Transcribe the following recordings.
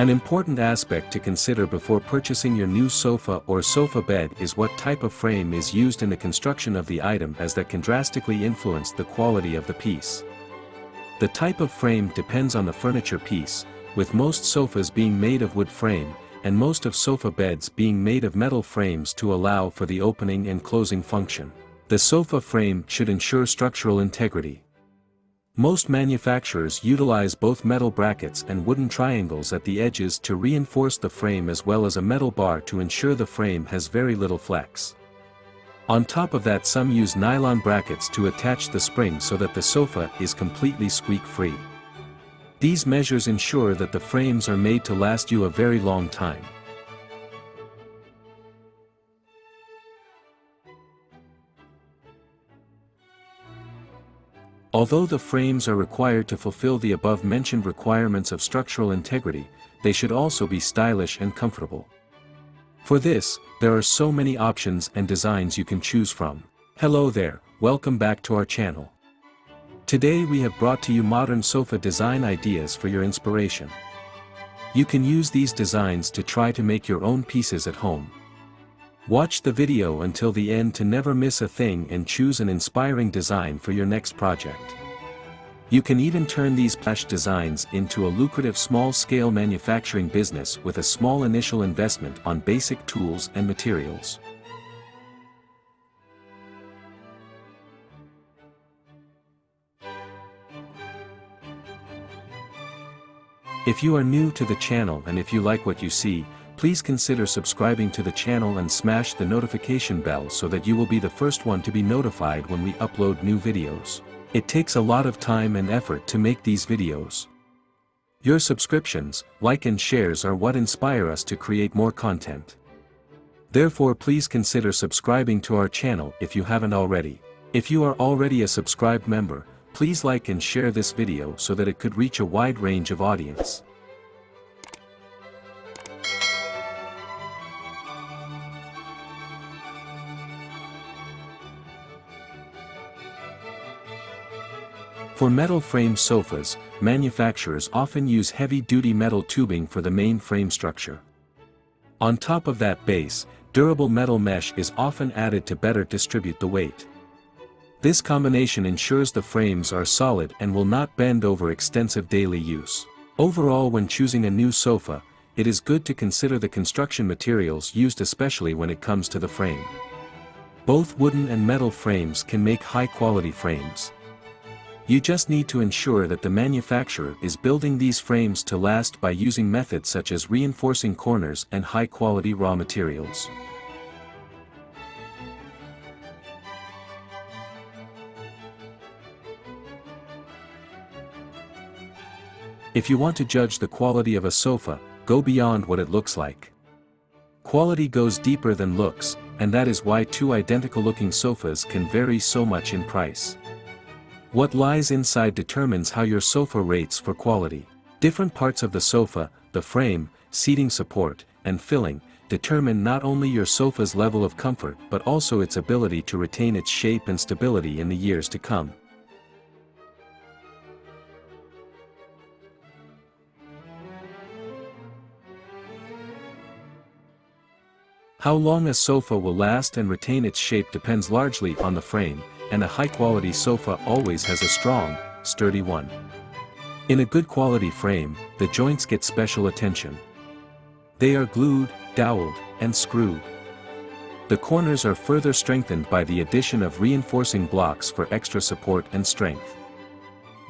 An important aspect to consider before purchasing your new sofa or sofa bed is what type of frame is used in the construction of the item, as that can drastically influence the quality of the piece. The type of frame depends on the furniture piece, with most sofas being made of wood frame, and most of sofa beds being made of metal frames to allow for the opening and closing function. The sofa frame should ensure structural integrity. Most manufacturers utilize both metal brackets and wooden triangles at the edges to reinforce the frame, as well as a metal bar to ensure the frame has very little flex. On top of that, some use nylon brackets to attach the spring so that the sofa is completely squeak-free. These measures ensure that the frames are made to last you a very long time. Although the frames are required to fulfill the above-mentioned requirements of structural integrity, they should also be stylish and comfortable. For this, there are so many options and designs you can choose from. Hello there, welcome back to our channel. Today we have brought to you modern sofa design ideas for your inspiration. You can use these designs to try to make your own pieces at home. Watch the video until the end to never miss a thing and choose an inspiring design for your next project. You can even turn these plush designs into a lucrative small-scale manufacturing business with a small initial investment on basic tools and materials. If you are new to the channel and if you like what you see, please consider subscribing to the channel and smash the notification bell so that you will be the first one to be notified when we upload new videos. It takes a lot of time and effort to make these videos. Your subscriptions, like and shares are what inspire us to create more content. Therefore, please consider subscribing to our channel if you haven't already. If you are already a subscribed member, please like and share this video so that it could reach a wide range of audience. For metal frame sofas, manufacturers often use heavy-duty metal tubing for the main frame structure. On top of that base, durable metal mesh is often added to better distribute the weight. This combination ensures the frames are solid and will not bend over extensive daily use. Overall, when choosing a new sofa, it is good to consider the construction materials used, especially when it comes to the frame. Both wooden and metal frames can make high-quality frames. You just need to ensure that the manufacturer is building these frames to last by using methods such as reinforcing corners and high-quality raw materials. If you want to judge the quality of a sofa, go beyond what it looks like. Quality goes deeper than looks, and that is why two identical-looking sofas can vary so much in price. What lies inside determines how your sofa rates for quality. Different parts of the sofa, the frame, seating support, and filling, determine not only your sofa's level of comfort but also its ability to retain its shape and stability in the years to come. How long a sofa will last and retain its shape depends largely on the frame, and a high-quality sofa always has a strong, sturdy one. In a good quality frame, the joints get special attention. They are glued, doweled, and screwed. The corners are further strengthened by the addition of reinforcing blocks for extra support and strength.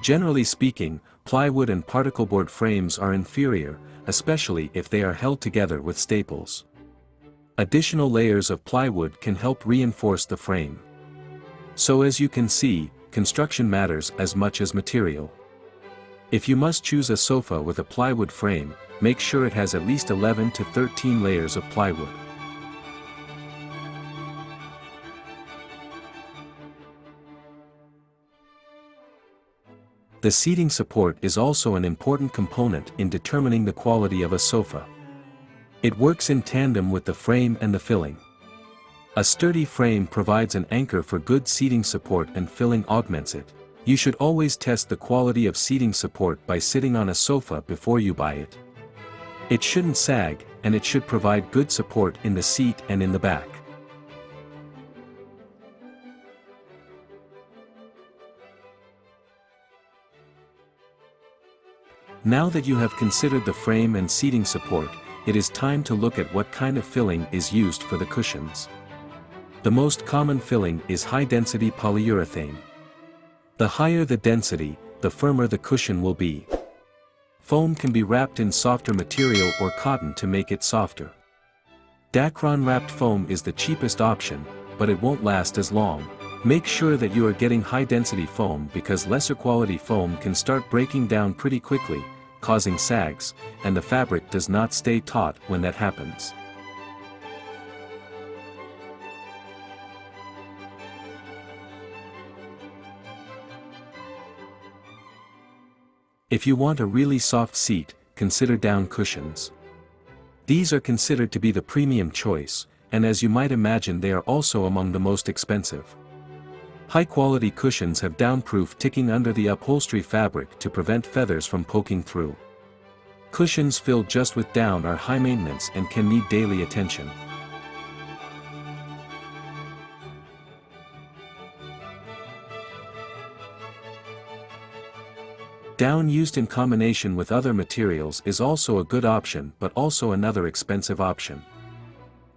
Generally speaking, plywood and particleboard frames are inferior, especially if they are held together with staples. Additional layers of plywood can help reinforce the frame. So as you can see, construction matters as much as material. If you must choose a sofa with a plywood frame, make sure it has at least 11 to 13 layers of plywood. The seating support is also an important component in determining the quality of a sofa. It works in tandem with the frame and the filling. A sturdy frame provides an anchor for good seating support and filling augments it. You should always test the quality of seating support by sitting on a sofa before you buy it. It shouldn't sag, and it should provide good support in the seat and in the back. Now that you have considered the frame and seating support, it is time to look at what kind of filling is used for the cushions. The most common filling is high-density polyurethane. The higher the density, the firmer the cushion will be. Foam can be wrapped in softer material or cotton to make it softer. Dacron wrapped foam is the cheapest option, but it won't last as long. Make sure that you are getting high-density foam because lesser quality foam can start breaking down pretty quickly, causing sags, and the fabric does not stay taut when that happens. If you want a really soft seat, consider down cushions. These are considered to be the premium choice, and as you might imagine they are also among the most expensive. High-quality cushions have downproof ticking under the upholstery fabric to prevent feathers from poking through. Cushions filled just with down are high maintenance and can need daily attention. Down used in combination with other materials is also a good option but also another expensive option.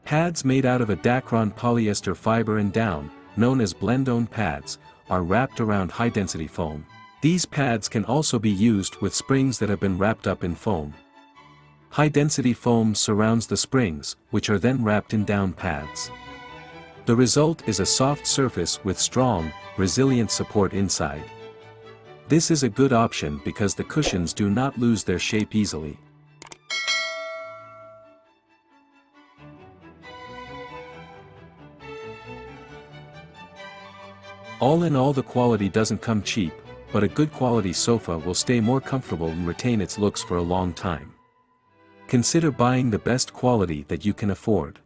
Pads made out of a Dacron polyester fiber and down, known as blend-on pads, are wrapped around high-density foam. These pads can also be used with springs that have been wrapped up in foam. High-density foam surrounds the springs, which are then wrapped in down pads. The result is a soft surface with strong, resilient support inside. This is a good option because the cushions do not lose their shape easily. All in all, the quality doesn't come cheap, but a good quality sofa will stay more comfortable and retain its looks for a long time. Consider buying the best quality that you can afford.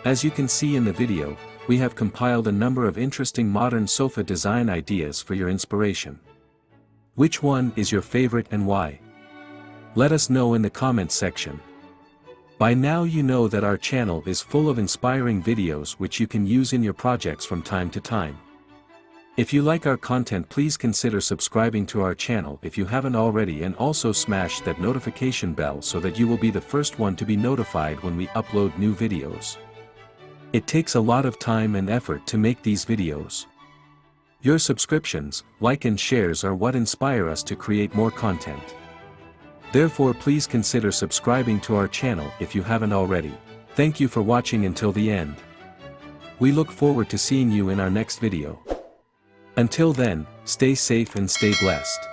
As you can see in the video, we have compiled a number of interesting modern sofa design ideas for your inspiration. Which one is your favorite and why? Let us know in the comments section. By now you know that our channel is full of inspiring videos which you can use in your projects from time to time. If you like our content, please consider subscribing to our channel if you haven't already, and also smash that notification bell so that you will be the first one to be notified when we upload new videos. It takes a lot of time and effort to make these videos. Your subscriptions, like and shares are what inspire us to create more content. Therefore, please consider subscribing to our channel if you haven't already. Thank you for watching until the end. We look forward to seeing you in our next video. Until then, stay safe and stay blessed.